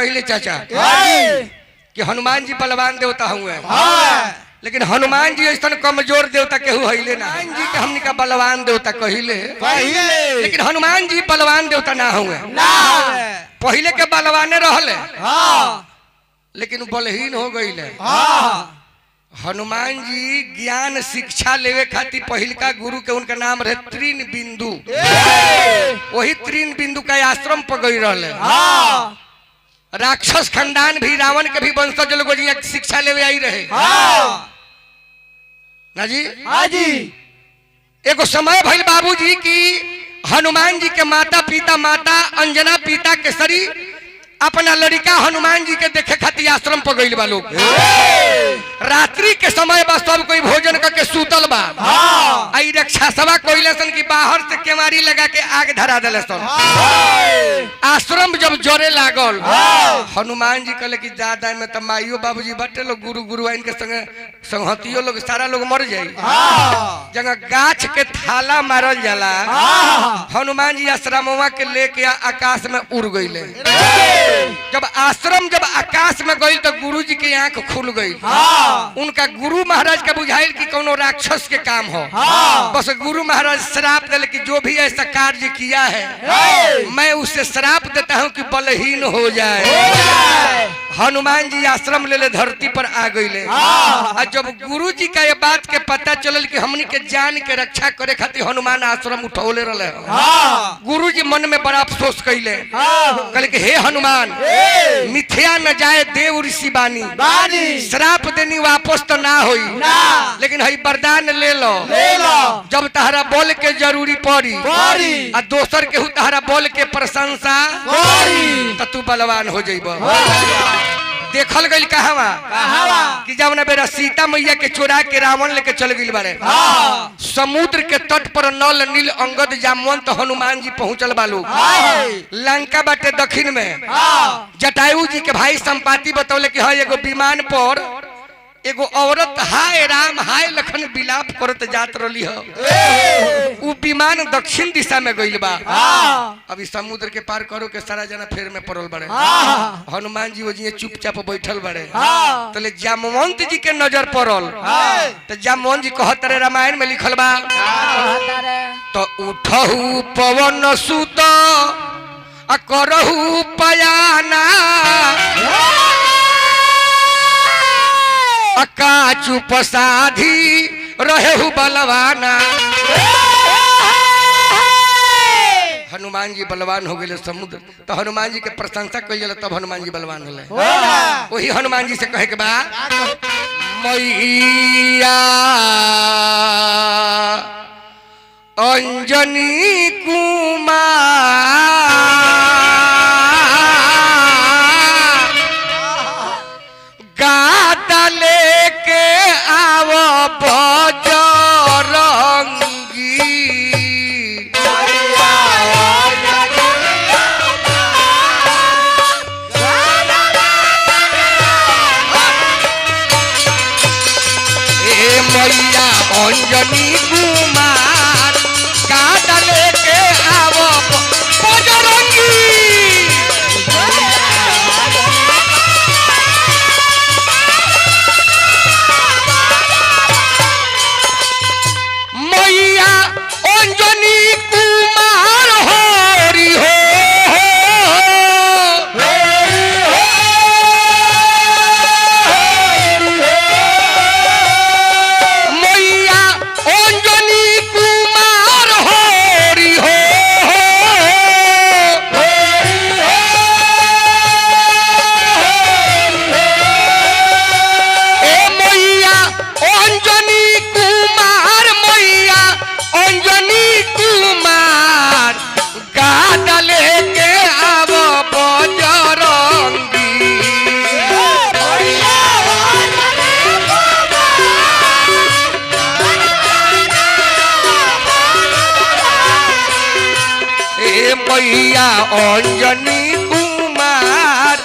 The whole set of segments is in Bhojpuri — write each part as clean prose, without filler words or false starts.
कहले चाचा कि हनुमान जी बलवान देवता हुए, लेकिन हनुमान जी ऐसा कमजोर देवता केहू हईले ना। हनुमान जी के हमनी का बलवान देवता कहिले, लेकिन हनुमान जी बलवान देवता ना हुए। पहले के बलवाने रहले, लेकिन बलहीन हो गईले। हनुमान जी ज्ञान शिक्षा लेवे खातिर पहिलका गुरु के उनका नाम रहे त्रिन बिंदु। वही त्रिन बिंदु का आश्रम पर गई रहले। राक्षस खानदान भी, रावण के भी वंशज लोग शिक्षा लेवे आई रहे ना जी। हाँ जी। एगो समय भइल बाबूजी की हनुमान जी के माता पिता, माता अंजना पिता केसरी अपना लड़का हनुमान जी के देखे खातिर आश्रम पर गइल बा लोग। रात्रि के समय बा, सब कोई भोजन करके सूतल बा। आई रक्षा सभा कोइले सन की बाहर से केवाड़ी लगा के आग धरा देले सन। आश्रम जब जरे लागल, हनुमान जी कहले कि ज्यादा में तो माइयो बाबूजी बटे लोग, गुरु गुरुआइन के संगे संगतियो लोग, सारा लोग मर जाई। जगह गाछ के थाला मारल जाला, हनुमान जी आश्रमवा के लेके आकाश में उड़ गईले। जब आकाश में गई तो गुरु जी की आंख खुल गई। उनका गुरु महाराज का बुझाइल कि कोनो राक्षस के काम हो। बस गुरु महाराज श्राप दिले कि जो भी ऐसा कार्य किया है मैं उसे श्राप देता हूं कि बलहीन हो जाए। हनुमान जी आश्रम ले धरती पर आ गईले। जब गुरु जी का ये बात के पता चलल कि हमनी के जान के रक्षा करे खातिर हनुमान आश्रम उठौले रहे, गुरु जी मन में बड़ा अफसोस कैले। कहले कि हे हनुमान, मिथ्या न जाए देव ऋषि बानी, श्राप देनी वापस तो ना होई, लेकिन हई वरदान ले लो। जब तहरा बोल के जरूरी पड़ी आ दोसर केहू तहरा बोल के प्रशंसा तो तू बलवान हो जाइबो। देखल गई कहवा कि जब ना बेरा सीता मैया के चोरा के रावण लेके चल गई बारे, समुद्र के तट पर नल नील अंगद जामवंत हनुमान जी पहुंचल बालू। लंका बाटे दक्षिण में। जटायु जी के भाई संपाति बतौले कि हाँ एगो विमान पर एगो औरत हाय राम हाय लखन विलाप करत जात रही है। उ विमान दक्षिण दिशा में गइल बा। अभी समुद्र के पार करो के सारा जना फेर में पड़ल बड़े। हनुमान जी वही चुपचाप बैठल बड़े। तो जामवंत जी के नजर पड़ल। तो जामवंत जी कहत रहे, रामायण में लिखल बा, तो उठहु पवन सुत करहु पयाना, अका चुप साधी रहेहु बलवाना। हनुमान जी बलवान हो गए समुद्र। तो हनुमान जी के प्रशंसा कइल तब हनुमान जी बलवान होले। वही हनुमान जी से कहे के बा, मैया अंजनी कुमार गाता लेके आवो बजरंगी। ए मैया अंजनी कुमार गाता लेके आवो बजरंगी। मैया अंजनी कुमार होरी हो, मैया अंजनी कुमार होरी हो। ए मैया अंजनी कुमार, मैया अंजनी कुमार गादा लेके आवो बजरंगी। ए मैया अंजनी कुमार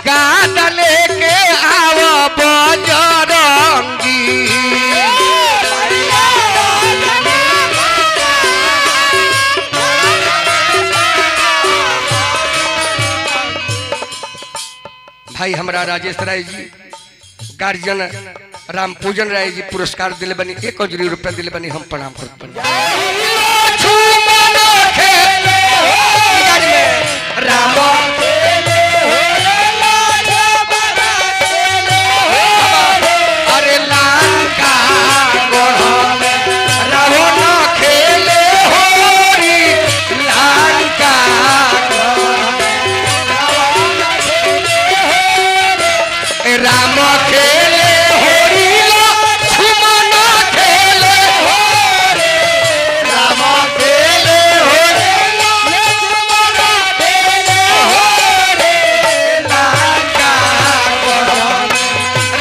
गादा लेके आवो बजरंगी। भाई हमारा राजेश राय जी गार्जियन राम पूजन राय जी पुरस्कार दिले बनी 1,000 रुपया दिले बनी हम प्रणाम करते अरे लंका रावण खेले होरी लंका राम खेले होरी लक्ष्मण खेले होरी राम खेले होरी लक्ष्मण खेले होरी लंका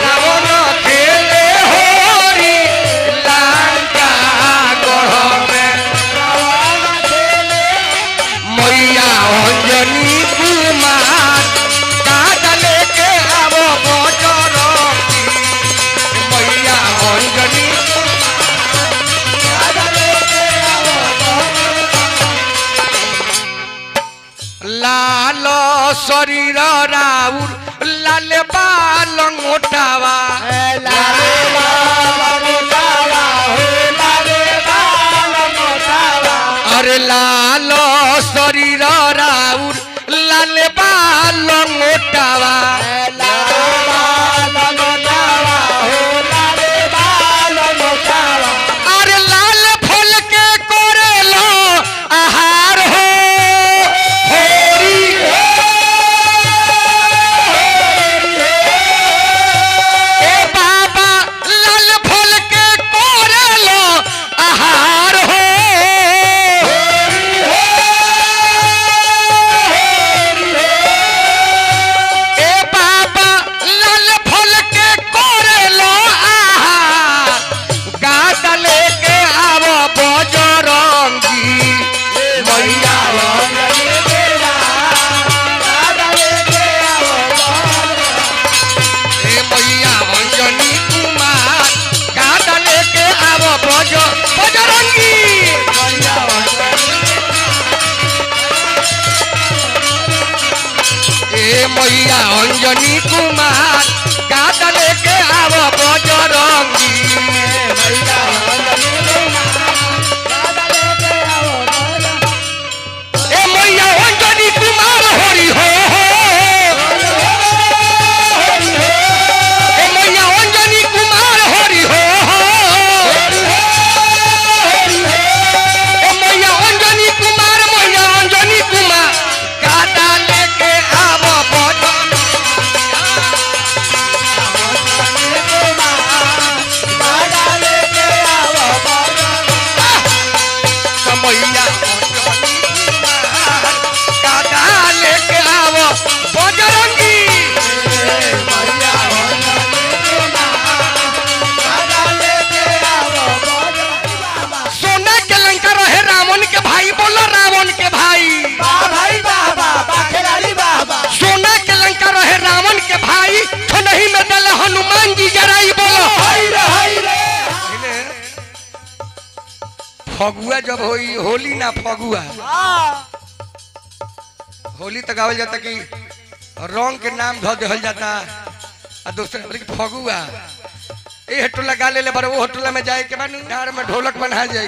रावण खेले होरी लंका मैया अंजनी कुमार कादले के आवो बजरंगी मैया अंजनी कादले के आवो लाल शरीर राउर लाल बाल मोटावा अरे लाल शरीर राउर लाल बाल मोटावा अरे लाल फल के करेलो आहार हो होरी ए बाबा लाल फल के करेलो आहार हो ए बाबा लाल फल के करेलो आहार गादा लेके आवो बजरंगी मैया ए मैया अंजनी कुमार गादा लेके आवो बजरंगी ए मैया अंजनी कुमार गादा लेके आवो बजरंगी ए मैया अंजनी कुमार हरि हो ए मैया अंजनी कुमार हरि हो ए मैया अंजनी कुमार गादा लेके आवो मैया गादा लेके आवो बजरंगी सोना के लंका रहे रावण के भाई बोलो रावण के भाई सोना के लंका रहे रावण के भाई नहीं में दल हनुमान जी जराई बोलो फगुआ जब होई होली ना फगुआ होली तक गावल जाता कि रंग के नाम धो देहल जाता आ दूसरे फगुआ ए हटोला गा ले बार वो हटोला में जाए के बाद डार में ढोलक बना जाई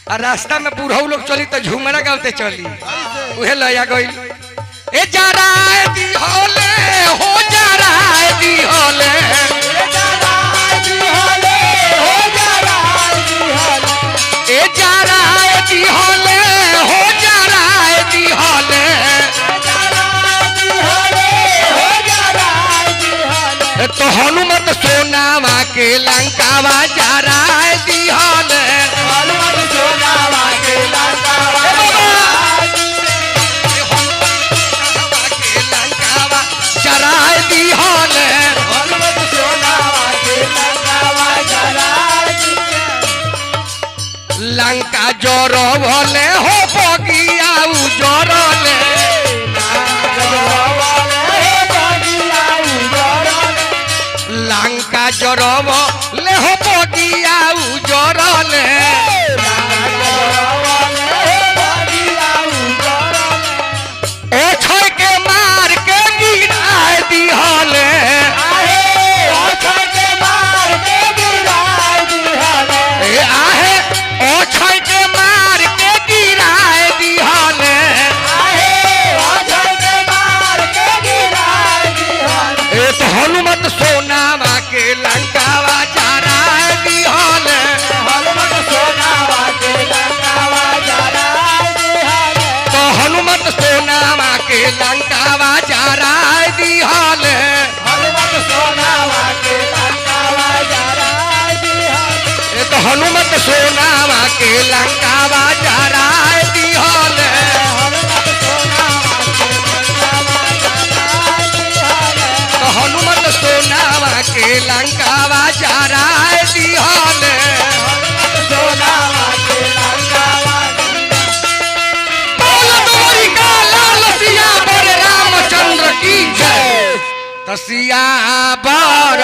आ रास्ता में बूढ़ऊ लोग चली तो झूमरा गावते चली उहे लया गइल ए जराए दी होले हो जराए दी होले ए जराए दी होले हो जराए दी होले तो हनुमत सोनावा के लंकावा जराए दी होले जराए दी होले लंका जोर भले हो बगिया जोरले लंका जोर भले हो बगिया जोरले ओ छोड़ के मार के गिरा दी लंकावा जरा दिहल हनुमत सोनावा के लंकावा जरा दिहल एक हनुमत सोनावा के लंकावा जरा दिहल हनुमत सोनावा के लंकावा जरा दिहल हनुमत सोनावा के लंकावा हनुमत सोनावा के लाल सिया बर रामचंद्र की जय तसिया बर